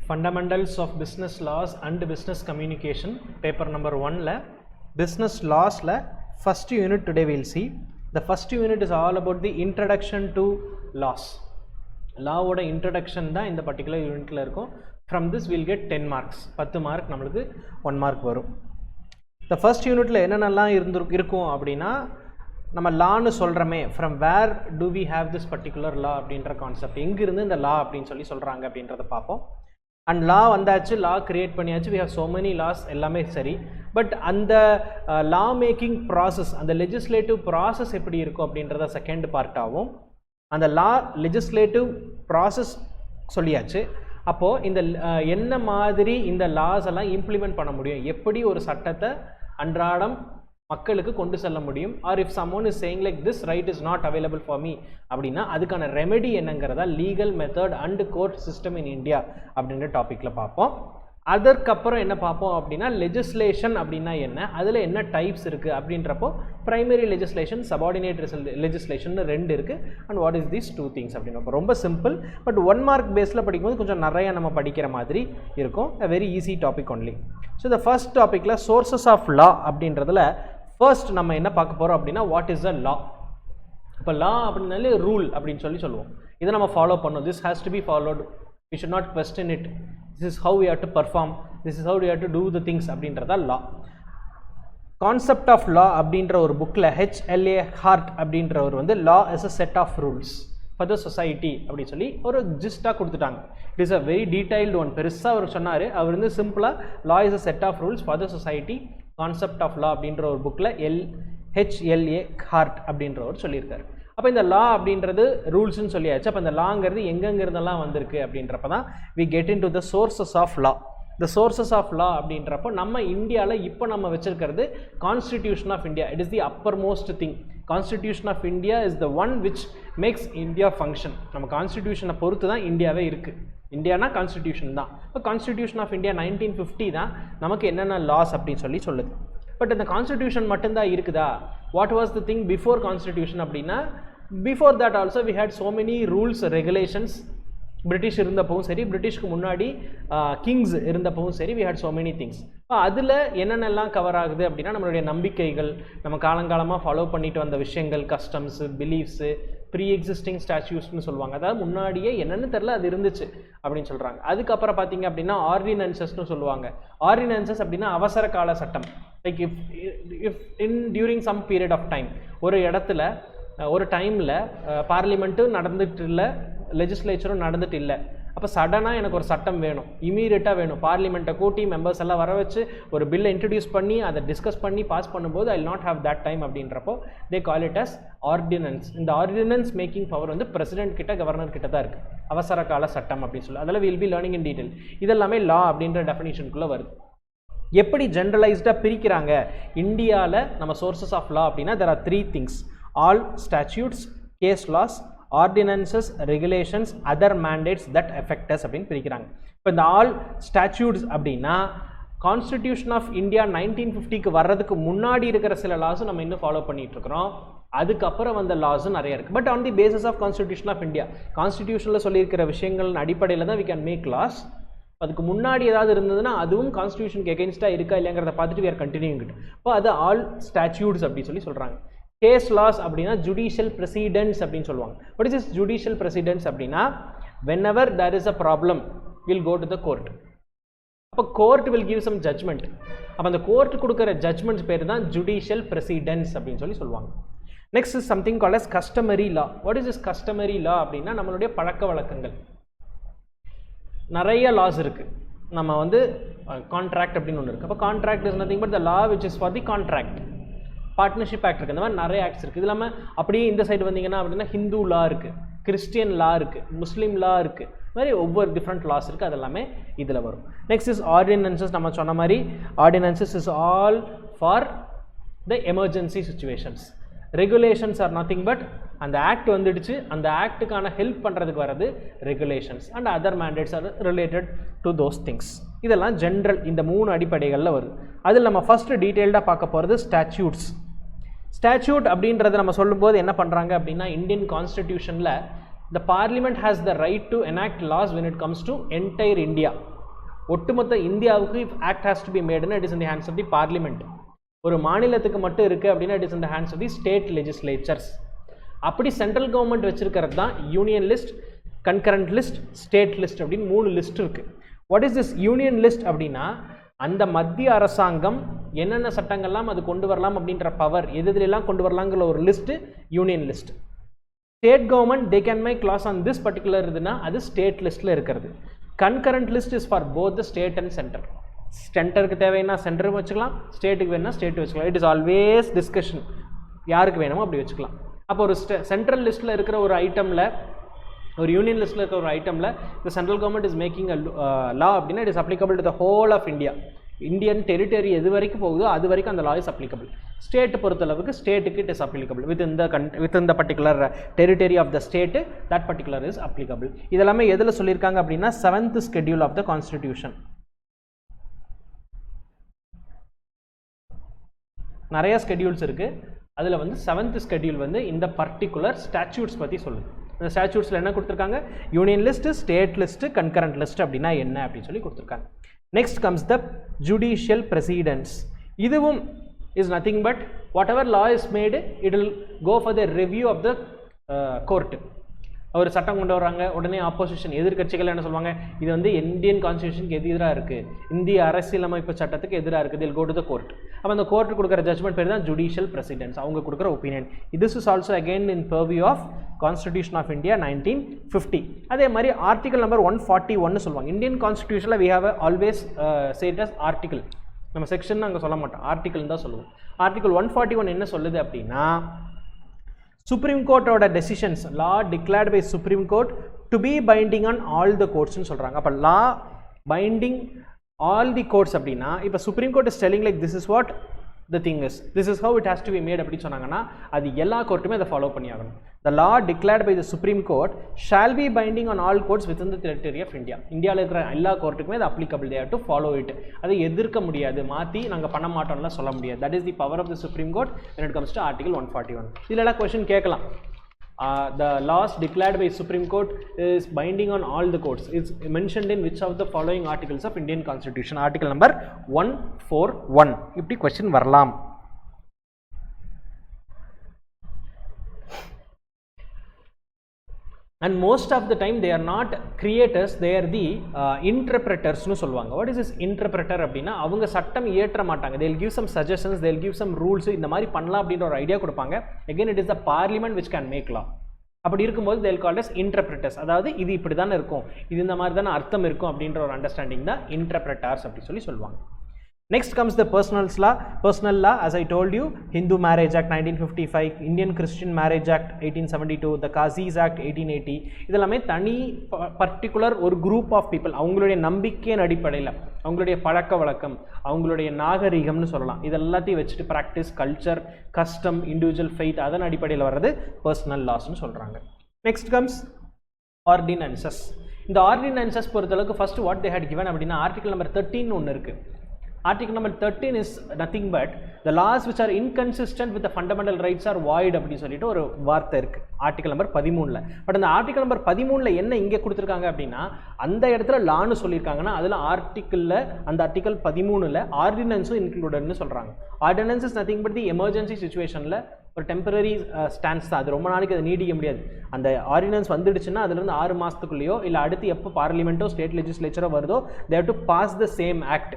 Fundamentals of Business Laws and Business Communication, paper number 1 la Business Laws la first unit today we will see. The first unit is all about the introduction to laws. Law oda introduction da in the particular unit la irukum. From this we will get 10 marks. 10 mark namalukku 1 mark varum. The first unit la enna nalla irukum அப்படினா நம்ம லான்னு சொல்கிறோமே, from where do we have this particular law அப்படின்ற concept, எங்கிருந்து இந்த லா அப்படின்னு சொல்கிறாங்க அப்படின்றத பார்ப்போம். அண்ட் லா வந்தாச்சு, லா கிரியேட் பண்ணியாச்சு, we have so many laws, எல்லாமே சரி. பட் அந்த லா மேக்கிங் ப்ராசஸ், அந்த லெஜிஸ்லேட்டிவ் ப்ராசஸ் எப்படி இருக்கும் அப்படின்றத செகண்ட் பார்ட்டாகவும், அந்த லா லெஜிஸ்லேட்டிவ் ப்ராசஸ் சொல்லியாச்சு. அப்போது இந்த என்ன மாதிரி இந்த லாஸ் எல்லாம் இம்ப்ளிமெண்ட் பண்ண முடியும், எப்படி ஒரு சட்டத்தை அன்றாடம் மக்களுக்கு கொண்டு செல்ல முடியும், or if someone is saying like this right is not available for me அப்படின்னா அதுக்கான ரெமெடி என்னங்கிறதா legal method and court system in India அப்படின்ற டாப்பிக்கில் பார்ப்போம். அதற்கப்புறம் என்ன பார்ப்போம் அப்படின்னா லெஜிஸ்லேஷன் அப்படின்னா என்ன, அதில் என்ன டைப்ஸ் இருக்குது அப்படின்றப்போ ப்ரைமரி லெஜிஸ்லேஷன், சபார்டினேட் லெஜிஸ்லேஷன் ரெண்டு இருக்குது. And what is these 2 things அப்படின்றப்போ ரொம்ப சிம்பிள். பட் 1 mark பேஸில் படிக்கும்போது கொஞ்சம் நிறையா நம்ம படிக்கிற மாதிரி இருக்கும். a very easy topic only. So இந்த ஃபர்ஸ்ட் டாப்பிக்கில் சோர்சஸ் ஆஃப் லா அப்படின்றதுல ஃபர்ஸ்ட் நம்ம என்ன பார்க்க போகிறோம் அப்படின்னா வாட் இஸ் அ லா. இப்போ லா அப்படின்னாலே ரூல் அப்படின்னு சொல்லுவோம். இதை நம்ம ஃபாலோ பண்ணணும். This has to be followed, we should not question it. This is how you have to perform, this is how you have to do the things அப்படின்றதா law. Concept of law அப்படின்ற ஒரு புக்கில் HLA Hart அப்படின்றவர் வந்து law is a set of rules for the society அப்படின்னு சொல்லி ஒரு ஜிஸ்டாக கொடுத்துட்டாங்க. It is a very detailed one. பெருசாக அவர் சொன்னார். அவர் வந்து சிம்பிளாக law is a set of rules for the society, concept of law அப்படின்ற ஒரு புக்கில் HLA ஹார்ட் அப்படின்றவர் சொல்லியிருக்காரு. அப்போ இந்த லா அப்படின்றது ரூல்ஸ்ன்னு சொல்லியாச்சு. அப்போ இந்த லாங்கிறது எங்கெங்கிறதெல்லாம் வந்திருக்கு அப்படின்றப்ப தான் we get into the sources of law. The sources of law அப்படின்றப்போ நம்ம இந்தியாவில் இப்போ நம்ம வச்சிருக்கிறது constitution of India. It is the uppermost thing. Constitution of India is the one which makes India function. நம்ம கான்ஸ்டிடியூஷனை பொறுத்து தான் இந்தியாவே இருக்குது. இந்தியானா கான்ஸ்டிடியூஷன் தான். இப்போ கான்ஸ்டிடியூஷன் ஆஃப் இந்தியா 1950 தான் நமக்கு என்னென்ன லாஸ் அப்படின்னு சொல்லுது. பட் இந்த கான்ஸ்டிடியூஷன் மட்டும்தான் இருக்குதா? What was the thing before constitution அப்படின்னா, before that also we had so many rules regulations. British இருந்தப்பவும் சரி, பிரிட்டிஷ்க்கு முன்னாடி கிங்ஸ் இருந்தப்பவும் சரி, we had so many things. அதில் என்னென்னலாம் கவர் ஆகுது அப்படின்னா நம்மளுடைய நம்பிக்கைகள், நம்ம காலங்காலமாக ஃபாலோ பண்ணிட்டு வந்த விஷயங்கள், கஸ்டம்ஸு, பிலீஃப்ஸு, ப்ரீ எக்ஸிஸ்டிங் ஸ்டாட்யூஸ்னு சொல்லுவாங்க. அதாவது முன்னாடியே என்னென்னு தெரில அது இருந்துச்சு அப்படின்னு சொல்கிறாங்க. அதுக்கப்புறம் பார்த்தீங்க அப்படின்னா ஆர்டினன்சஸ்னு சொல்லுவாங்க. ஆர்டினன்சஸ் அப்படின்னா அவசர கால சட்டம். Like if during some period of time, ஒரு இடத்துல ஒரு டைமில் பார்லிமெண்ட்டும் நடந்துட்டு இல்லை, லெஜிஸ்லேச்சரும் நடந்துட்டு இல்லை, அப்போ சடனாக எனக்கு ஒரு சட்டம் வேணும், இமீடியட்டாக வேணும். பார்லிமெண்ட்டை கூட்டி மெம்பர்ஸ் எல்லாம் வர வச்சு ஒரு பில்லை இன்ட்ரடியூஸ் பண்ணி அதை டிஸ்கஸ் பண்ணி பாஸ் பண்ணும்போது I not have that time அப்படின்றப்போ தே கால் இட் அஸ் ஆர்டினன்ஸ். இந்த ஆர்டினன்ஸ் மேக்கிங் பவர் வந்து பிரசிடென்ட் கிட்ட, கவர்னர் கிட்ட தான் இருக்குது. அவசர கால சட்டம் அப்படின்னு சொல்லி அதில் will be learning in detail. இதெல்லாமே லா அப்படின்ற டெஃபினிஷனுக்குள்ளே வருது. எப்படி ஜென்ரலைஸ்டாக பிரிக்கிறாங்க இந்தியாவில் நம்ம சோர்சஸ் ஆஃப் லா அப்படின்னா there are 3 things: all statutes, case laws, ordinances, regulations, other mandates that affect us அப்படின்னு பிரிக்கிறாங்க. இப்போ இந்த ஆல் ஸ்டாட்யூட்ஸ் அப்படின்னா கான்ஸ்டிடியூஷன் ஆஃப் இந்தியா 1950க்கு வர்றதுக்கு முன்னாடி இருக்கிற சில லாஸும் நம்ம இன்னும் ஃபாலோ பண்ணிட்டு இருக்கிறோம். அதுக்கப்புறம் வந்த லாஸும் நிறைய இருக்குது. But on the basis of constitution of India, கான்ஸ்டிடியூஷனில் சொல்லியிருக்கிற விஷயங்கள் அடிப்படையில் தான் வி கேன் மேக் லாஸ். அதுக்கு முன்னாடி ஏதாவது இருந்ததுன்னா அதுவும் கான்ஸ்டிடியூஷனுக்கு எகென்ஸ்டாக இருக்கா இல்லைங்கிறத பார்த்துட்டு வி ஆர் கண்டினியூங் இட். இப்போ அது ஆல் ஸ்டாட்யூட்ஸ் அப்படின்னு சொல்கிறாங்க. கேஸ் லாஸ் அப்படின்னா ஜுடிஷியல் ப்ரெசிடென்ட்ஸ் அப்படின்னு சொல்லுவாங்க. வாட் இஸ் திஸ் ஜுடிஷியல் ப்ரெசிடென்ட்ஸ் அப்படின்னா, whenever there is a problem we'll go to the court. அப்போ court will give some judgment. அப்போ அந்த கோர்ட் கொடுக்குற ஜட்ஜ்மெண்ட்ஸ் பேர் தான் ஜுடிஷியல் ப்ரெசிடென்ட்ஸ் அப்படின்னு சொல்லுவாங்க. Next is something called as customary law. What is this customary law அப்படின்னா நம்மளுடைய பழக்க வழக்கங்கள். நிறைய லாஸ் இருக்குது. நம்ம வந்து கான்ட்ராக்ட் அப்படின்னு ஒன்று இருக்குது. அப்போ contract is nothing but the law which is for the contract. Partnership act இருக்குது. இந்த மாதிரி நிறைய ஆக்ட்ஸ் இருக்குது. இது இல்லாமல் அப்படியே இந்த சைடு வந்தீங்கன்னா அப்படின்னா ஹிந்து லா இருக்குது, கிறிஸ்டியன் லா இருக்குது, முஸ்லீம் லா இருக்குது. இது மாதிரி ஒவ்வொரு டிஃப்ரெண்ட் லாஸ் இருக்குது. அது எல்லாமே இதில் வரும். Next is ordinances. நம்ம சொன்ன மாதிரி ordinances is all for the emergency situations. Regulations are nothing but அந்த ஆக்ட் வந்துடுச்சு, அந்த ஆக்டுக்கான ஹெல்ப் பண்ணுறதுக்கு வர்றது regulations. And other mandates are related to those things. இதெல்லாம் ஜென்ரல் இந்த 3 அடிப்படைகளில் வருது. அதில் நம்ம ஃபஸ்ட்டு டீட்டெயில்டாக பார்க்க போகிறது ஸ்டாட்யூட்ஸ். ஸ்டாட்யூட் அப்படின்றத நம்ம சொல்லும்போது என்ன பண்ணுறாங்க அப்படின்னா, Indian கான்ஸ்டிடியூஷனில் the parliament has the right to enact laws when it comes to entire India. ஒட்டுமொத்த இந்தியாவுக்கு if act has to be made it is in the hands of the parliament. ஒரு மாநிலத்துக்கு மட்டும் இருக்கு அப்படின்னா it is in the hands of the state legislatures. அப்படி central government வச்சிருக்கிறது தான் union list, concurrent list, state list அப்படின்னு 3 list இருக்கு. What is this union list அப்படின்னா அந்த மத்திய அரசாங்கம் என்னென்ன சட்டங்கள்லாம் அது கொண்டு வரலாம் அப்படின்ற பவர் எதுலாம் கொண்டு வரலாங்கிற ஒரு list union list. State government they can make laws on this particular இதுனா அது ஸ்டேட் லிஸ்ட்டில் இருக்கிறது. Concurrent list is for both the state and centre. சென்டருக்கு தேவைன்னா சென்டருக்கு வச்சுக்கலாம், ஸ்டேட்டுக்கு வேணும்னா ஸ்டேட் வச்சுக்கலாம். இட் இஸ் ஆல்வேஸ் டிஸ்கஷன், யாருக்கு வேணுமோ அப்படி வச்சுக்கலாம். அப்போ ஒரு சென்ட்ரல் லிஸ்ட்டில் இருக்கிற ஒரு ஐட்டமில், ஒரு யூனியன் லிஸ்ட்டில் இருக்கிற ஒரு ஐட்டமில் the central government is making a law அப்படின்னா it is applicable to the whole of India. Indian territory எது வரைக்கும் போகுதோ அது வரைக்கும் அந்த law is applicable. ஸ்டேட் பொறுத்தளவுக்கு ஸ்டேட்டுக்கு it is applicable within the particular territory of the state that particular is applicable. இதெல்லாமே எதில் சொல்லியிருக்காங்க அப்படின்னா 7th schedule of the constitution. நிறைய ஸ்கெடியூல்ஸ் இருக்குது. அதில் வந்து 7th schedule வந்து இந்த பர்டிகுலர் ஸ்டாச்சூட்ஸ் பற்றி சொல்லுது. இந்த ஸ்டாச்சூட்ஸில் என்ன கொடுத்துருக்காங்க, union list, state list, concurrent list அப்படின்னா என்ன அப்படின்னு சொல்லி கொடுத்துருக்காங்க. Next comes the judicial precedents. இதுவும் is nothing but whatever law is made it will go for the review of the court. ஒரு சட்டம் கொண்டு வராங்க, உடனே ஆப்போசிஷன் எதிர்கட்சிகள் என்ன சொல்லுவாங்க, இது வந்து இந்தியன் கான்ஸ்டியூஷனுக்கு எதிராக இருக்குது, இந்திய அரசியலமைப்பு சட்டத்துக்கு எதிராக இருக்குது, இதில் கோ டு த கோர்ட். அப்போ அந்த கோர்ட்டு கொடுக்குற ஜட்மெண்ட் பேர் தான் ஜுடிஷியல் பிரசிடென்ட்ஸ், அவங்க கொடுக்குற opinion. This is also again in purview of constitution of India 1950. அதே மாதிரி ஆர்டிகல் நம்பர் 141 சொல்லுவாங்க. இந்தியன் கான்ஸ்டியூஷனில் we have always said as article. நம்ம செக்ஷன் அங்கே சொல்ல மாட்டோம், ஆர்டிகல் தான் சொல்லுவோம். ஆர்டிகல் 141 என்ன சொல்லுது அப்படின்னா, Supreme Court order decisions, law declared by Supreme Court to be binding on all the courts னு சொல்கிறாங்க. அப்போ law binding all the courts அப்படின்னா, இப்போ Supreme Court is telling like this is what the thing is, this is how it has to be made அப்படின்னு சொன்னாங்கன்னா அது எல்லா கோர்ட்டுமே அதை ஃபாலோ பண்ணி ஆகணும். The law declared by the Supreme Court shall be binding on all courts within the territory of India. இந்தியாவில் இருக்கிற எல்லா கோர்ட்டுக்குமே அது applicable, they have to follow it. அதை எதிர்க்க முடியாது, மாற்றி நாங்கள் பண்ண மாட்டோம்லாம் சொல்ல முடியாது. That is the power of the Supreme Court when it comes to Article 141. இதில் கொஸ்டின் கேட்கலாம், the laws declared by Supreme Court is binding on all the courts. It's mentioned in which of the following articles of Indian Constitution? Article number 141. இப்படி question வரலாம். And most of the time they are not creators, they are the interpreters னு சொல்லுவாங்க. What is this interpreter அப்படின்னா, அவங்க சட்டம் இயற்ற மாட்டாங்க, they will give some suggestions, they will give some rules, இந்த மாதிரி பண்ணலாம் அப்படின்ற ஒரு ஐடியா கொடுப்பாங்க. Again it is the parliament which can make law. அப்படி இருக்கும்போது they will call as interpreters. அதாவது இது இப்படி தானே இருக்கும், இது இந்த மாதிரி தானே அர்த்தம் இருக்கும் அப்படின்ற ஒரு அண்டர்ஸ்டாண்டிங் தான் interpreters அப்படி சொல்லி சொல்லுவாங்க. Next comes the personal law. As I told you, Hindu Marriage Act 1955, Indian Christian Marriage Act 1872, the Qazis Act 1880. இதெல்லாமே தனி பர்டிகுலர் ஒரு குரூப் ஆஃப் பீப்புள், அவங்களுடைய நம்பிக்கையின் அடிப்படையில், அவங்களுடைய பழக்க வழக்கம், அவங்களுடைய நாகரிகம்னு சொல்லலாம், இதெல்லாத்தையும் வச்சுட்டு practice, culture, custom, individual faith, அதன் அடிப்படையில் வர்றது பர்சனல் லாஸ்ன்னு சொல்கிறாங்க. Next comes ordinances. இந்த ஆர்டினன்சஸ் பொறுத்தளவுக்கு first what they had given அப்படின்னா, ஆர்டிகல் நம்பர் 13 ஒன்று இருக்குது. Article number 13 is nothing but the laws which are inconsistent with the fundamental rights are void அப்படி சொல்லிட்டு ஒரு வார்த்தை இருக்குது ஆர்டிகல் நம்பர் 13ல. பட் அந்த ஆர்டிகல் நம்பர் 13ல என்ன இங்கே கொடுத்துருக்காங்க அப்படின்னா, அந்த இடத்துல லான்னு சொல்லியிருக்காங்கன்னா அதில் ஆர்டிக்கிளில் அந்த ஆர்டிகல் 13ல் ஆர்டினன்ஸும் இன்க்ளூடட்னு சொல்கிறாங்க. Ordinance is nothing but the emergency சுச்சுவேஷனில் ஒரு டெம்பரரி ஸ்டாண்ட்ஸ் தான், அது ரொம்ப நாளைக்கு அதை நீடிக்க முடியாது. அந்த ஆர்டினன்ஸ் வந்துடுச்சுன்னா அதுலேருந்து 6 மாதத்துக்குள்ளேயோ இல்லை அடுத்து எப்போ பார்லிமெண்ட்டோ ஸ்டேட் லெஜிஸ்லேச்சரோ வருதோ they have to pass the same act.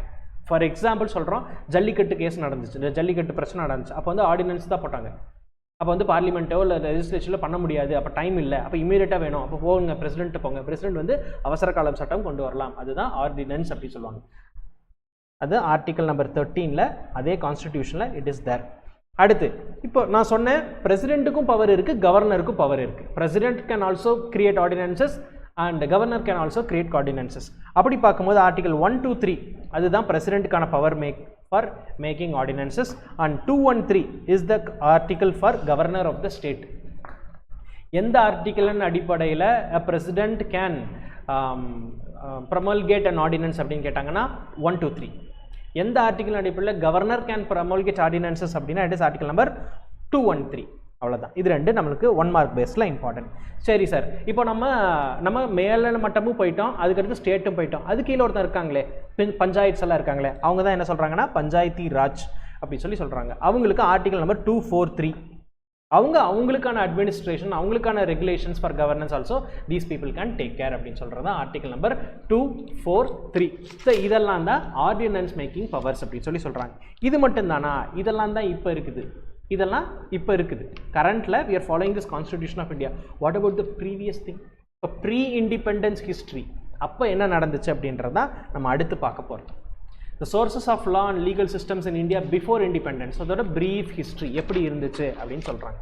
For example சொல்கிறோம், ஜல்லிக்கட்டு கேஸ் நடந்துச்சு, ஜல்லிக்கட்டு பிரச்சனை நடந்துச்சு, அப்போ வந்து ஆர்டினன்ஸ் தான் போட்டாங்க. அப்போ வந்து பார்லிமெண்ட்டோ இல்லை லெஜிஸ்லேச்சரில் பண்ண முடியாது, அப்போ டைம் இல்லை, அப்போ இமீடியட்டாக வேணும், அப்போ போங்க பிரசிடென்ட்டு போங்க, பிரசிடென்ட் வந்து அவசர காலம் சட்டம் கொண்டு வரலாம், அதுதான் ஆர்டினன்ஸ் அப்படி சொல்லுவாங்க. அது ஆர்டிகல் நம்பர் 13ல் அதே கான்ஸ்டிடியூஷனில் இட் இஸ் தேர். அடுத்து இப்போ நான் சொன்னேன், பிரசிடென்ட்டுக்கும் பவர் இருக்குது, கவர்னருக்கும் பவர் இருக்குது. President can also create ordinances and governor can also create ordinances. அப்படி பார்க்கும்போது ஆர்டிகல் 123 அதுதான் பிரசிடென்ட்டுக்கான power for making ordinances, and 213 is the article for governor of the state. எந்த ஆர்டிகலின் அடிப்படையில் a president can promulgate an ordinance அப்படின்னு கேட்டாங்கன்னா 123. எந்த article அடிப்படையில் governor can promulgate ordinances அப்படின்னா it is article number 213. அவ்வளோதான். இது ரெண்டு நம்மளுக்கு 1 மார்க் பேஸில் இம்பார்ட்டன்ட். சரி சார், இப்போ நம்ம மேலே மட்டமும் போயிட்டோம், அதுக்கடுத்து ஸ்டேட்டும் போயிட்டோம். அது கீழே ஒருத்தர் இருக்காங்களே, பஞ்சாயத்ஸ் எல்லாம் இருக்காங்களே, அவங்க தான் என்ன சொல்கிறாங்கன்னா பஞ்சாயத்தி ராஜ் அப்படின்னு சொல்கிறாங்க. அவங்களுக்கு ஆர்டிகல் நம்பர் 243 அவங்களுக்கான அட்மினிஸ்ட்ரேஷன், அவங்களுக்கான regulations for governance also these people can take care அப்படின்னு சொல்கிறது தான் ஆர்டிகல் நம்பர் 243. ஸோ இதெல்லாம் தான் ஆர்டினன்ஸ் மேக்கிங் பவர்ஸ் அப்படின்னு சொல்கிறாங்க. இது மட்டும் தானா? இதெல்லாம் தான் இப்போ இருக்குது. இதெல்லாம் இப்போ இருக்குது கரண்ட்டில். we are following this constitution of India. what about the previous thing? இப்போ ப்ரீ இண்டிபெண்டன்ஸ் ஹிஸ்ட்ரி அப்போ என்ன நடந்துச்சு அப்படின்றதான் நம்ம அடுத்து பார்க்க போகிறோம். the sources of law and legal systems in India before independence, அதோட பிரீஃப் ஹிஸ்ட்ரி எப்படி இருந்துச்சு அப்படின்னு சொல்கிறாங்க.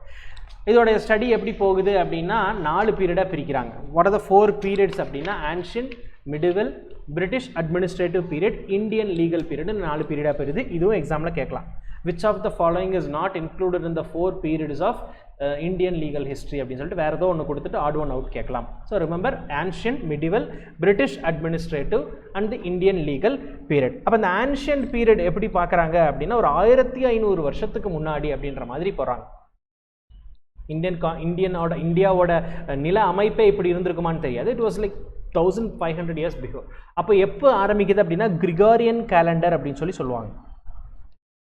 இதோட ஸ்டடி எப்படி போகுது அப்படின்னா 4 பீரியடாக பிரிக்கிறாங்க. what are the 4 periods அப்படின்னா ancient, medieval, British administrative period, Indian legal period, 4 பீரியடாக பிரியுது. இதுவும் எக்ஸாமில் கேட்கலாம். which of the following is not included in the 4 periods of Indian legal history அப்படின்னு சொல்லிட்டு வேறு ஏதோ ஒன்று கொடுத்துட்டு ஆட் ஒன் அவுட் கேட்கலாம். So remember ancient, medieval, British administrative and the Indian legal period. அப்போ இந்த ancient period எப்படி பார்க்குறாங்க அப்படின்னா ஒரு 1500 வருஷத்துக்கு முன்னாடி அப்படின்ற மாதிரி போகிறாங்க. இந்தியாவோட நில அமைப்பே இப்படி இருந்திருக்குமான்னு தெரியாது. It was like 1500 years before. அப்போ எப்போ ஆரம்பிக்குது அப்படின்னா கிரிகாரியன் கேலண்டர் அப்படின்னு சொல்லுவாங்க.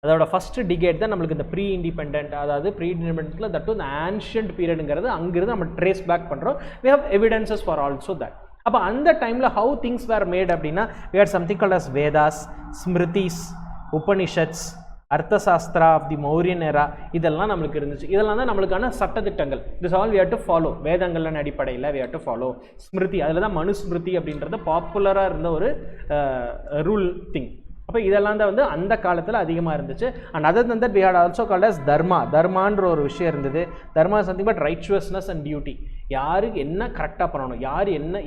அதோட ஃபஸ்ட்டு டிகேட் தான் நம்மளுக்கு இந்த ப்ரீ இண்டிபெண்டன்ட், அதாவது ப்ரீ இண்டிபெண்டன்ட்டில் தட் இந்த ஆன்ஷியன்ட் பீரியடுங்கிறது அங்கிருந்து நம்ம ட்ரேஸ் பேக் பண்ணுறோம். we have evidences for also that. அப்போ அந்த டைமில் how things were made அப்படின்னா we had something called as Vedas, Smritis, Upanishads, Arthashastra of the Mauryan era, இதெல்லாம் நம்மளுக்கு இருந்துச்சு. இதெல்லாம் தான் நம்மளுக்கான சட்டத்திட்டங்கள். This all we have to follow. வேதங்களின் அடிப்படையில் we have to follow. Smriti, அதில் தான் மனுஸ்மிருதி அப்படின்றது பாப்புலராக இருந்த ஒரு ரூல் திங். அப்போ இதெல்லாம் தான் வந்து அந்த காலத்தில் அதிகமாக இருந்துச்சு. And other than that we had also called as தர்மான்ற ஒரு விஷயம் இருந்தது. Dharma something but righteousness and duty. யாருக்கு என்ன கரெக்டாக பண்ணணும்,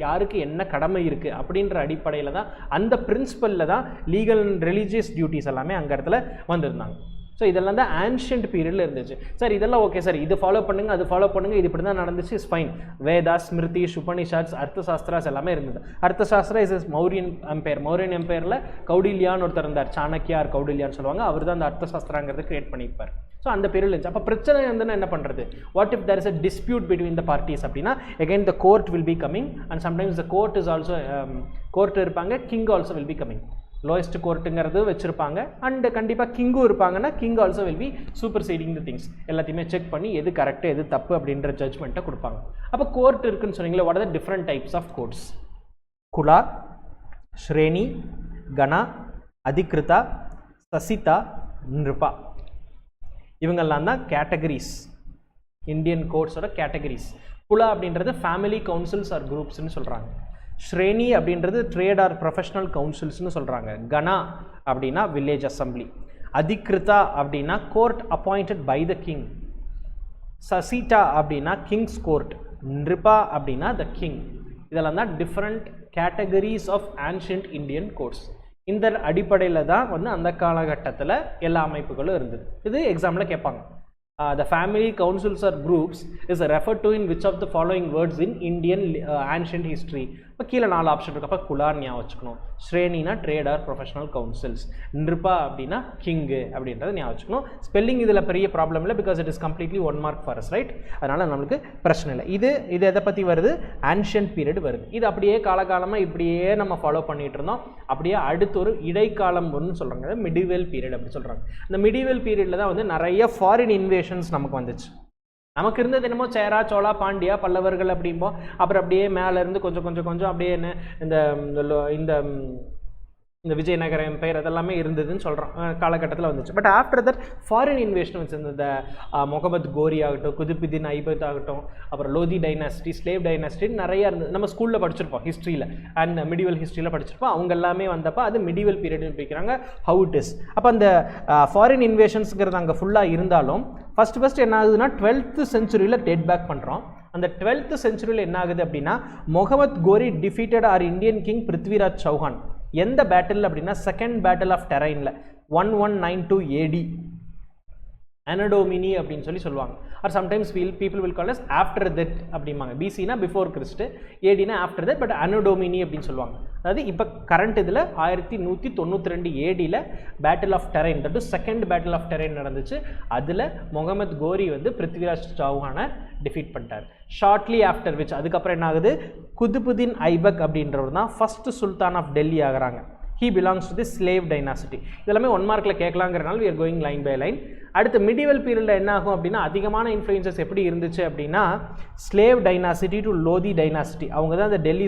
யாருக்கு என்ன கடமை இருக்குது அப்படின்ற அடிப்படையில் தான், அந்த பிரின்சிபலில் தான் லீகல் அண்ட் ரிலீஜியஸ் டியூட்டிஸ் எல்லாமே அங்கே இடத்துல வந்திருந்தாங்க. ஸோ இதெல்லாம் தான் ஆன்ஷியன்ட் பீரியடில் இருந்துச்சு. சார் இதெல்லாம் ஓகே சார், இது ஃபாலோ பண்ணுங்கள், அது ஃபாலோ பண்ணுங்கள், இது இப்படி தான் நடந்துச்சு, இஸ் ஃபைன். வேதா, ஸ்மிருதி, உபனிஷத்ஸ், அர்த்தசாஸ்திராஸ் எல்லாமே இருந்தது. Arthashastra is Mauryan empire. மௌரியன் எம்பையரில் கௌடில்யான்னு ஒருத்தர் இருந்தார், சாணக்கியார் கௌடில்யான்னு சொல்லுவாங்க. அவர் தான் அந்த அர்த்தசாஸ்திராங்கிறது கிரியேட் பண்ணியிருப்பார். ஸோ அந்த பீரியட் இருந்துச்சு. அப்போ பிரச்சனை இருந்துன்னா என்ன பண்ணுறது? What if there is a dispute between the parties அப்படின்னா again the court will be coming. And sometimes the court is also court இருப்பாங்க, king also will be coming. Lowest கோர்ட்டுங்கிறது வச்சுருப்பாங்க. அண்டு கண்டிப்பாக கிங்கும் இருப்பாங்கன்னா king also will B super seeding the things. எல்லாத்தையுமே check பண்ணி எது correct எது தப்பு அப்படின்ற ஜட்ஜ்மெண்ட்டை கொடுப்பாங்க. அப்போ கோர்ட் இருக்குன்னு சொன்னீங்களே, what are the different types of courts? Kula, Shreni, Gana, Adhikrita, Sasita, Nripa, இவங்கெல்லாம் தான் கேட்டகரிஸ், இந்தியன் கோர்ட்ஸோட கேட்டகரிஸ். குலா அப்படின்றது ஃபேமிலி கவுன்சில்ஸ் ஆர் குரூப்ஸ்ன்னு சொல்கிறாங்க. ஸ்ரேணி அப்படின்றது ட்ரேட் ஆர் ப்ரொஃபஷனல் கவுன்சில்ஸ்னு சொல்கிறாங்க. கணா அப்படின்னா வில்லேஜ் அசம்பிளி. அதிகிருதா அப்படின்னா court appointed by the king. Sasita அப்படின்னா கிங்ஸ் கோர்ட். நிருபா அப்படின்னா த கிங். இதெல்லாம் தான் different categories of ancient Indian courts. இந்த அடிப்படையில் தான் வந்து அந்த காலகட்டத்தில் எல்லா அமைப்புகளும் இருந்தது. இது எக்ஸாமில் கேட்பாங்க. The family councils or groups is referred to in which of the following words in Indian ancient history? இப்போ கீழே 4 ஆப்ஷன் இருக்கு. அப்போ குலார் ஞாபகம் வச்சுக்கணும். ஸ்ரேணினா trade or professional councils. Nripa அப்படின்னா கிங்கு அப்படின்றத ஞாபகம் வச்சுக்கணும். ஸ்பெல்லிங் இதில் பெரிய ப்ராப்ளம் இல்லை, because it is completely 1 mark for us, right? அதனால் நம்மளுக்கு பிரச்சனை இல்லை. இது எதை பற்றி வருது? ஆன்ஷியன்ட் பீரியட் வருது. இது அப்படியே காலகாலமாக இப்படியே நம்ம ஃபாலோ பண்ணிகிட்டு இருந்தோம். அப்படியே அடுத்து ஒரு இடைக்காலம் ஒன்று சொல்கிறாங்க, மிடிவல் பீரியட் அப்படி சொல்கிறாங்க. இந்த மிடிவல் பீரியடில் தான் வந்து நிறைய ஃபாரின் இன்வேஷன்ஸ் நமக்கு வந்துச்சு. நமக்கு இருந்தது என்னமோ சேரா, சோழா, பாண்டியா, பல்லவர்கள் அப்படிம்போம். அப்புறம் அப்படியே மேலேருந்து கொஞ்சம் கொஞ்சம் கொஞ்சம் அப்படியே என்ன இந்த இந்த விஜயநகர எம்பையர் அதெல்லாமே இருந்ததுன்னு சொல்கிறோம் காலகட்டத்தில் வந்துச்சு. But after that foreign invasion வச்சு இந்த முகமது கோரி ஆகட்டும், குதுபுதீன் ஐபக் ஆகட்டும், அப்புறம் லோதி டைனாஸ்டி, ஸ்லேவ் டைனாஸ்டின்னு நிறையா இருந்தது. நம்ம ஸ்கூலில் படிச்சிருப்போம் ஹிஸ்ட்ரியில் அண்ட் மிடிவல் ஹிஸ்ட்ரியில் படிச்சிருப்போம். அவங்க எல்லாமே வந்தப்போ அது மிடிவல் பீரியட்னு பிடிக்கிறாங்க. How it is. அப்போ அந்த ஃபாரின் இன்வேஷன்ஸுங்கிறது அங்கே ஃபுல்லாக இருந்தாலும் ஃபஸ்ட்டு என்ன ஆகுதுன்னா 12th centuryயில் டேட் பேக் பண்ணுறோம். அந்த 12th centuryயில் என்ன ஆகுது அப்படின்னா Muhammad Ghori defeated our Indian king Prithviraj Chauhan. எந்த பேட்டில் அப்படின்னா செகண்ட் பேட்டில் ஆஃப் டெரைனில் 1192 AD. அனடோமினி அப்படின்னு சொல்லுவாங்க. Or sometimes people will call us after that அப்படிம்பாங்க. பிசினா பிஃபோர் கிறிஸ்ட், ஏடினா ஆஃப்டர் தட், பட் அனடோமினி அப்படின்னு சொல்லுவாங்க. அதாவது இப்போ கரண்ட் இதில் 1192 ஏடியில் battle of Tarain, that second battle of Tarain நடந்துச்சு. அதில் முகமது கோரி வந்து பிருத்விராஜ் சௌஹானை டிஃபீட் பண்ணிட்டார். ஷார்ட்லி ஆஃப்டர் விச் அதுக்கப்புறம் என்ன ஆகுது, குதுபுதீன் ஐபக் அப்படின்றவர் தான் ஃபர்ஸ்ட் சுல்தான் ஆஃப் டெல்லி ஆகிறாங்க. He belongs to the slave dynasty. இதெல்லாமே 1 மார்க்கில் கேட்கலாங்கிறனால we are going line by line. அடுத்து மிடிவல் பீரியடில் என்ன ஆகும் அப்படின்னா, அதிகமான இன்ஃப்ளூயன்சஸ் எப்படி இருந்துச்சு அப்படின்னா, slave dynasty to Lodi dynasty, அவங்க தான் அந்த டெல்லி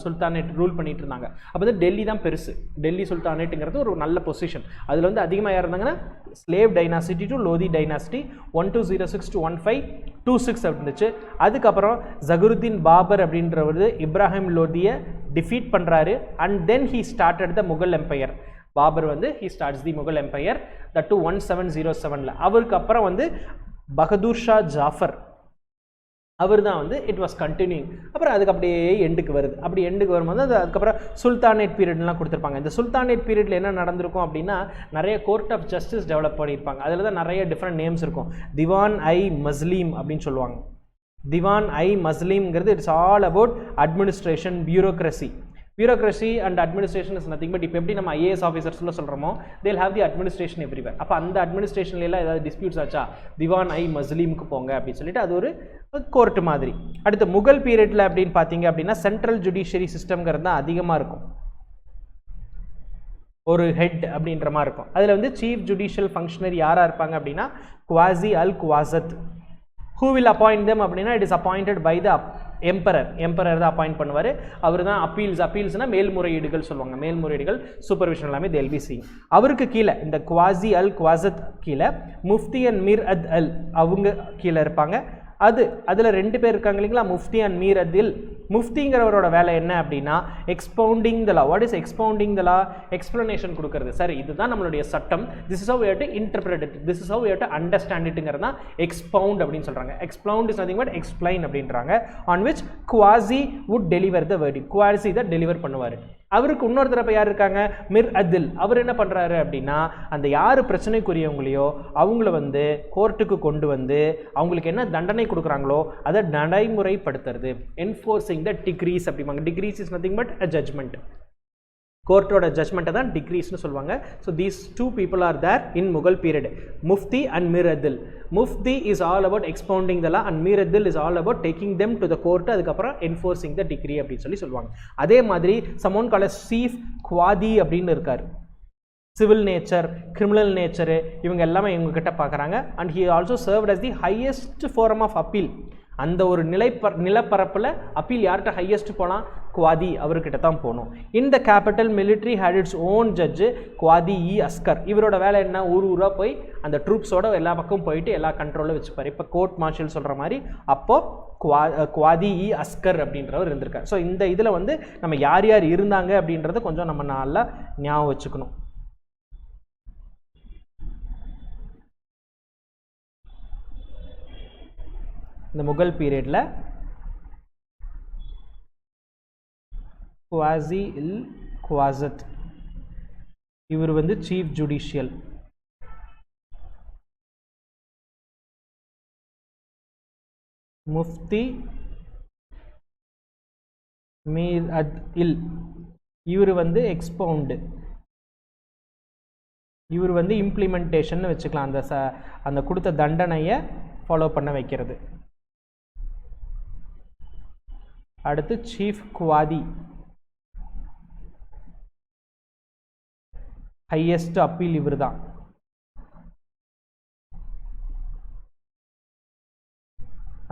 சுல்தானேட் ரூல் பண்ணிட்டு இருந்தாங்க. அப்போ வந்து டெல்லி தான் பெருசு, டெல்லி சுல்தானேட்டுங்கிறது ஒரு நல்ல பொசிஷன். அதில் வந்து அதிகமாக இருந்தாங்கன்னா slave dynasty to Lodi dynasty 1206 to 1526 இருந்துச்சு. அதுக்கப்புறம் ஜகருத்தீன் பாபர் அப்படின்றவர் இப்ராஹிம் லோதியை டிஃபீட் பண்ணுறாரு. And then he started the Mughal empire. Babur வந்து he starts the Mughal empire, that to 1707. அவருக்கு அப்புறம் வந்து பகதூர் ஷா ஜாஃபர், அவர் தான் வந்து இட் வாஸ் கண்டினியூங். அப்புறம் அதுக்கு அப்படியே எண்டுக்கு வருது. அப்படி எண்டுக்கு வரும்போது அதுக்கப்புறம் சுல்தானேட் பீரியட்லாம் கொடுத்துருப்பாங்க. இந்த சுல்தானேட் பீரியடில் என்ன நடந்திருக்கும் அப்படின்னா, நிறைய கோர்ட் ஆஃப் ஜஸ்டிஸ் டெவலப் பண்ணியிருப்பாங்க. அதில் தான் நிறைய டிஃப்ரெண்ட் நேம்ஸ் இருக்கும். திவான் ஐ மஸ்லீம் அப்படின்னு சொல்லுவாங்க. திவான் ஐ மஸ்லீம்ங்கிறது it's all about administration, bureaucracy. Bureaucracy and administration is nothing but இப்போ எப்படி நம்ம IAS ஆஃபீஸர்ஸ்ல சொல்கிறோமோ, they'll have the administration everywhere. அப்போ அந்த அட்மினிஸ்ட்ரேஷன்லாம் ஏதாவது டிஸ்பியூட்ஸ் ஆச்சா, திவான் ஐ மஸ்லீமுக்கு போங்க அப்படின்னு சொல்லிட்டு அது ஒரு கோர்ட் மாதிரி. அடுத்து முகல் பீரியட்ல அப்படின்னு பார்த்தீங்க அப்படின்னா சென்ட்ரல் ஜுடிஷியரி சிஸ்டம்ங்கிறது தான் அதிகமாக இருக்கும். ஒரு ஹெட் அப்படின்ற மாதிரி இருக்கும். அதில் வந்து சீஃப் ஜுடிஷியல் ஃபங்க்ஷனரி யாராக இருப்பாங்க அப்படின்னா குவாசி அல் குவாசத். Who will appoint them அப்படின்னா it is appointed by the emperor தான் அப்பாயிண்ட் பண்ணுவார். அவர் தான் அப்பீல்ஸ்னா மேல்முறையீடுகள் சொல்லுவாங்க. மேல்முறையீடுகள் சூப்பர்விஷன் எல்லாமே they'll be seeing. அவருக்கு கீழே இந்த குவாசி அல் குவாசத் கீழே முஃப்தி அண்ட் மீர் அத் அல் அவங்க கீழே இருப்பாங்க. அதில் 2 பேர் இருக்காங்க இல்லைங்களா, முஃப்தி அண்ட் மீர் அதில். முஃப்திங்கிறவரோட வேலை என்ன அப்படின்னா expounding the law. What is expounding the law? Explanation கொடுக்கறது. சரி, இதுதான் நம்மளுடைய சட்டம், this is how we have to interpret it, this is how we have to understand இட்ங்கிறது தான் எக்ஸ்பவுண்ட் அப்படின்னு சொல்கிறாங்க. Expound is nothing but explain அப்படின்றாங்க. On which Qazi would deliver the verdict. குவாசி தான் டெலிவர் பண்ணுவார். அவருக்கு இன்னொரு தரப்பு யார் இருக்காங்க, மிர் அதில். அவர் என்ன பண்ணுறாரு அப்படின்னா, அந்த யார் பிரச்சனைக்குரியவங்களையோ அவங்கள வந்து கோர்ட்டுக்கு கொண்டு வந்து அவங்களுக்கு என்ன தண்டனை கொடுக்குறாங்களோ அதை நடைமுறைப்படுத்துறது, என்ஃபோர்சிங் த டிக்ரீஸ் அப்படிம்பாங்க. Decrees is nothing but a judgment. கோர்ட்டோட ஜட்மெண்ட்டை தான் டிக்ரீஸ்னு சொல்லுவாங்க. So these 2 people are there in Mughal period, Mufti and Mir Adl. Mufti is all about expounding the law and Mir Adl is all about taking them to the court, அதுக்கப்புறம் enforcing the decree அப்படின்னு சொல்லுவாங்க. அதே மாதிரி சமோன் கால சீஃப் குவாதி அப்படின்னு இருக்கார். சிவில் நேச்சர், கிரிமினல் நேச்சரு இவங்க எல்லாமே இவங்ககிட்ட பார்க்குறாங்க. And he also served as the highest forum of appeal. அந்த ஒரு நிலப்பரப்பில் அப்பீல் யார்கிட்ட ஹையஸ்ட் போகலாம், குவாதி அவர்கிட்ட தான் போகணும். இந்த capital military had its own judge Qazi i Askar. இவரோட வேலை என்ன, ஊராக போய் அந்த ட்ரூப்ஸோட எல்லா பக்கமும் போயிட்டு எல்லா கண்ட்ரோலில் வச்சுப்பார். இப்போ கோர்ட் மார்ஷல் சொல்கிற மாதிரி அப்போது குவாதி இ அஸ்கர் அப்படின்றவர் இருந்திருக்கார். ஸோ இந்த இதில் வந்து நம்ம யார் யார் இருந்தாங்க அப்படின்றத கொஞ்சம் நம்ம நல்லா ஞாபகம் வச்சுக்கணும். இந்த முகல் பீரியடில் குவாசி இல் குவாசத் இவர் வந்து சீஃப் ஜுடிஷியல். முஃப்தி மீர் அத் இல் இவர் வந்து எக்ஸ்பவுண்டு. இவர் வந்து இம்ப்ளிமெண்டேஷன் வச்சுக்கலாம், அந்த கொடுத்த தண்டனையை ஃபாலோ பண்ண வைக்கிறது. அடுத்து சீஃப் குவாதி, ஹையஸ்ட் அப்பீல் இவர் தான்.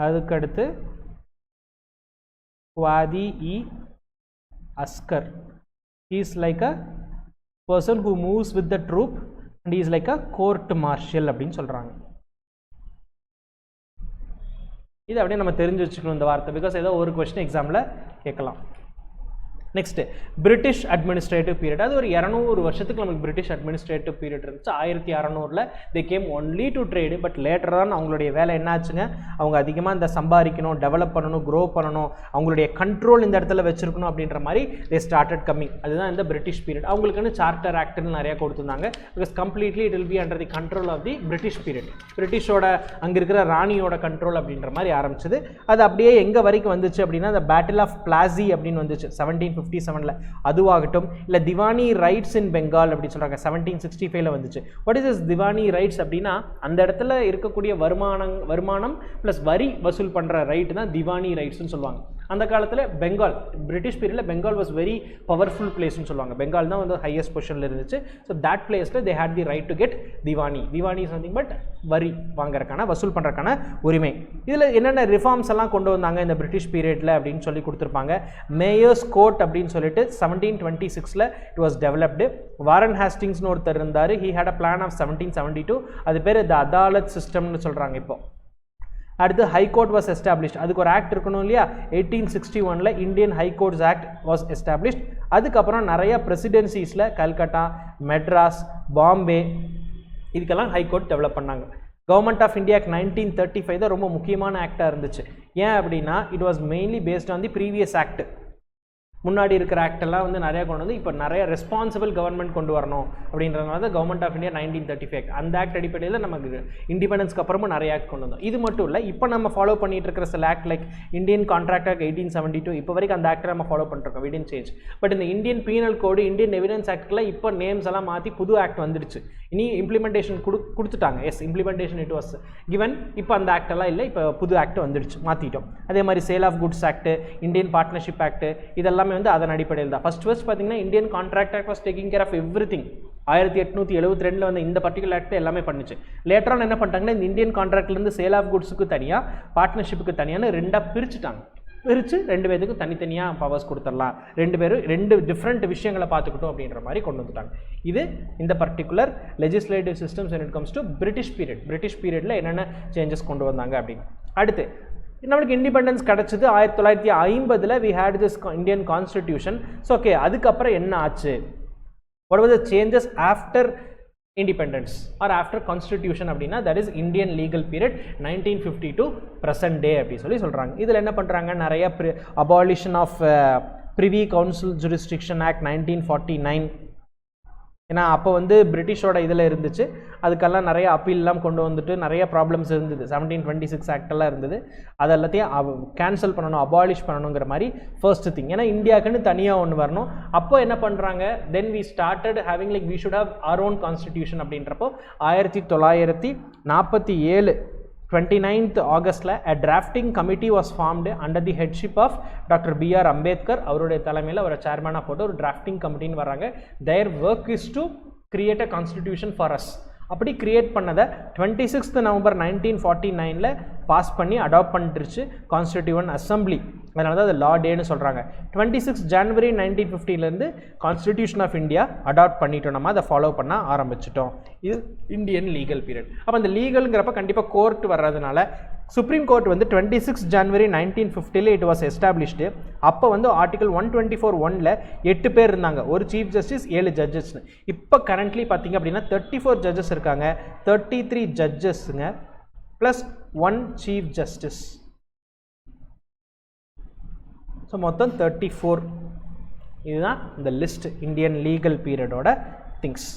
அதுக்கடுத்து குவாதி i Asghar. he is like a person who moves with the troop and he is like a court martial அப்படின்னு சொல்கிறாங்க. இது அப்படியே நம்ம தெரிஞ்சு வச்சுக்கணும் இந்த வார்த்தை, பிகாஸ் ஏதோ ஒரு கொஸ்டின் எக்ஸாமில் கேட்கலாம். Next British administrative period. அது ஒரு 200 வருஷத்துக்கு நமக்கு பிரிட்டிஷ் அட்மினிஸ்ட்ரேட்டிவ் பீரியட் இருந்துச்சு. 1600 they came only to trade. But later தான் அவங்களுடைய வேலை என்னாச்சுங்க, அவங்க அதிகமாக இந்த சம்பாதிக்கணும், டெவலப் பண்ணணும், க்ரோ பண்ணணும், அவங்களுடைய கண்ட்ரோல் இந்த இடத்துல வச்சிருக்கணும் அப்படின்ற மாதிரி தே ஸ்டார்டட் கம்மிங். அதுதான் இந்த பிரிட்டிஷ் பீரியட். அவங்களுக்குன்னு சார்ட்டர் ஆக்ட்னு நிறையா கொடுத்துருந்தாங்க. Because completely it will be under the control of the British period. பிரிட்டிஷோட அங்கே இருக்கிற ராணியோட கண்ட்ரோல் அப்படின்ற மாதிரி ஆரம்பிச்சது. அது அப்படியே எங்கே வரைக்கும் வந்துச்சு அப்படின்னா அந்த பேட்டில் ஆஃப் பிளாசி அப்படின்னு வந்துச்சு 1757. அதுவாகட்டும் இல்லை திவானி ரைட்ஸ் இன் பெங்கால் அப்படின்னு சொல்கிறாங்க 1765 வந்துச்சு. What is this Diwani rights அப்படின்னா அந்த இடத்துல இருக்கக்கூடிய வருமானம் ப்ளஸ் வரி வசூல் பண்ணுற ரைட்டு தான் திவானி ரைட்ஸ்னு சொல்லுவாங்க. அந்த காலத்தில் பெங்கால் பிரிட்டிஷ் பீரியடில் பெங்கால் வாஸ் வெரி பவர்ஃபுல் பிளேஸ்னு சொல்லுவாங்க. பெங்கால் தான் வந்து ஹையஸ்ட் பொசிஷனில் இருந்துச்சு. ஸோ தட் பிளேஸில் they had the right to get Diwani. Diwani is nothing but வரி வாங்குறதுக்கான வசூல் பண்ணுறதுக்கான உரிமை. இதில் என்னென்ன ரிஃபார்ம்ஸ் எல்லாம் கொண்டு வந்தாங்க இந்த பிரிட்டிஷ் பீரியடில் அப்படின்னு சொல்லி கொடுத்துருப்பாங்க. மேயர்ஸ் கோர்ட் அப்படின்னு சொல்லிட்டு 1726 இட் வாஸ் டெவலப்டு. வாரன் ஹேஸ்டிங்ஸ்னு ஒருத்தர் இருந்தார். He had a plan of 1772. அது பேர் த அதாலத் சிஸ்டம்னு சொல்கிறாங்க. இப்போ அடுத்து ஹைகோர்ட் வாஸ் எஸ்டாப்ளிஷ்ட். அதுக்கு ஒரு ஆக்ட் இருக்கணும் இல்லையா, 1861 Indian high courts act was established. அதுக்கப்புறம் நிறைய பிரசிடென்சிஸில் கல்கட்டா, மெட்ராஸ், பாம்பே இதுக்கெல்லாம் ஹைகோர்ட் டெவலப் பண்ணாங்க. கவர்மெண்ட் ஆஃப் இந்தியா 1935 தான் ரொம்ப முக்கியமான ஆக்டாக இருந்துச்சு. ஏன் அப்படின்னா it was mainly based on the previous act. முன்னாடி இருக்கிற ஆக்டெல்லாம் வந்து நிறையா கொண்டு வந்து இப்போ நிறைய ரெஸ்பான்சிபிள் கவர்மெண்ட் கொண்டு வரணும் அப்படின்றதுனால தான் கவர்மெண்ட் ஆஃப் இந்தியா 1935 அந்த ஆக்ட் அடிப்படையில் நமக்கு இண்டிபெண்டன்ஸ்க்கு அப்புறமும் நிறைய ஆக்ட் கொண்டு வந்தோம். இது மட்டும் இல்லை, இப்போ நம்ம ஃபாலோ பண்ணிட்டு இருக்கிற சில act like Indian contract act 1872 இப்போ வரைக்கும் அந்த ஆக்டை நம்ம ஃபாலோ பண்ணிருக்கோம். We didn't change. பட் இந்த Indian penal code, Indian evidence ஆக்டில் இப்போ நேம்ஸ் எல்லாம் மாற்றி புது ஆக்ட் வந்துடுச்சு. இனி இம்ப்ளிமெண்டேஷன் கொடுத்துட்டாங்க. Yes, implementation it was given. இப்போ அந்த ஆக்ட் எல்லாம் இல்லை, இப்போ புது ஆக்ட் வந்துடுச்சு, மாற்றிட்டோம். அதே மாதிரி sale of goods act, Indian partnership act இதெல்லாமே வந்து அதன் அடிப்படையில் தான். ஃபர்ஸ்ட் பார்த்தீங்கன்னா Indian contract act was taking care of everything. 1872 வந்து இந்த பர்டிகுலர் ஆக்ட் எல்லாமே பண்ணிச்சு. லேட்டர் ஆன் என்ன பண்ணிட்டாங்கன்னா இந்த இந்தியன் கான்ட்ராக்ட்லேருந்து சேல் ஆஃப் குட்ஸுக்கு தனியாக, பார்ட்னர்ஷிப்புக்கு தனியான்னு ரெண்டாக பிரிச்சுட்டாங்க. பிரித்து ரெண்டு பேருக்கு தனித்தனியாக பவர்ஸ் கொடுத்துடலாம், ரெண்டு பேரும் ரெண்டு டிஃப்ரெண்ட் விஷயங்களை பார்த்துக்கிட்டோம் அப்படின்ற மாதிரி கொண்டு வந்துட்டாங்க. இது இந்த particular legislative systems when it comes to British period. British பீரியடில் என்னென்ன சேஞ்சஸ் கொண்டு வந்தாங்க அப்படின்னு. அடுத்து நம்மளுக்கு இண்டிபெண்டன்ஸ் கிடச்சிது 1950. We had this Indian constitution. So okay, அதுக்கப்புறம் என்ன ஆச்சு, what was the changes after independence or after constitution அப்படின்னா that is Indian legal period 1950 to present day அப்படி சொல்கிறாங்க. இதில் என்ன பண்ணுறாங்க, நிறைய abolition of privy council jurisdiction act 1949. ஏன்னா அப்போ வந்து பிரிட்டிஷோட இதில் இருந்துச்சு, அதுக்கெல்லாம் நிறைய அப்பீல்லாம் கொண்டு வந்துட்டு நிறைய ப்ராப்ளம்ஸ் இருந்தது. 1726 ஆக்டெல்லாம் இருந்தது. அது எல்லாத்தையும் கேன்சல் பண்ணணும், அபாலிஷ் பண்ணணுங்கிற மாதிரி ஃபர்ஸ்ட் திங். ஏன்னா இந்தியாவுக்குன்னு தனியாக ஒன்று வரணும். அப்போ என்ன பண்ணுறாங்க, then we started having like we should have our own constitution அப்படின்றப்போ 1947 29th August a drafting committee was formed under the headship of Dr. B.R. Ambedkar. அவருடைய தலைமையில் ஒரு சேர்மனாக போட்டு ஒரு டிராஃப்டிங் கமிட்டின்னு வராங்க. their work is to create a constitution for us. அப்படி create பண்ணதை 26th November 1949 pass பண்ணி அடாப்ட் பண்ணிருச்சு கான்ஸ்டிடியூவன்ட் அசம்பிளி. அதனால தான் அது லா டேன்னு சொல்கிறாங்க. 26 January 1950 constitution of India adopt பண்ணிட்டோம், நம்ம அதை ஃபாலோ பண்ண ஆரம்பிச்சிட்டோம். இது இந்தியன் லீகல் பீரியட். அப்போ அந்த லீகலுங்கிறப்ப கண்டிப்பாக கோர்ட் வர்றதுனால சுப்ரீம் கோர்ட் வந்து 26 January 1950 இட் வாஸ் எஸ்டாப்ளிஷ்டு. அப்போ வந்து ஆர்டிகல் 124(1) 8 பேர் இருந்தாங்க, ஒரு சீஃப் ஜஸ்டிஸ் 7 ஜட்ஜஸ்னு. இப்போ கரண்ட்லி பார்த்தீங்க அப்படின்னா 34 ஜட்ஜஸ் இருக்காங்க, 33 ஜட்ஜஸ்ங்க ப்ளஸ் 1 சீஃப் ஜஸ்டிஸ். ஸோ மொத்தம் 34. இதுதான் இந்த லிஸ்ட் இந்தியன் லீகல் பீரியடோட திங்ஸ்.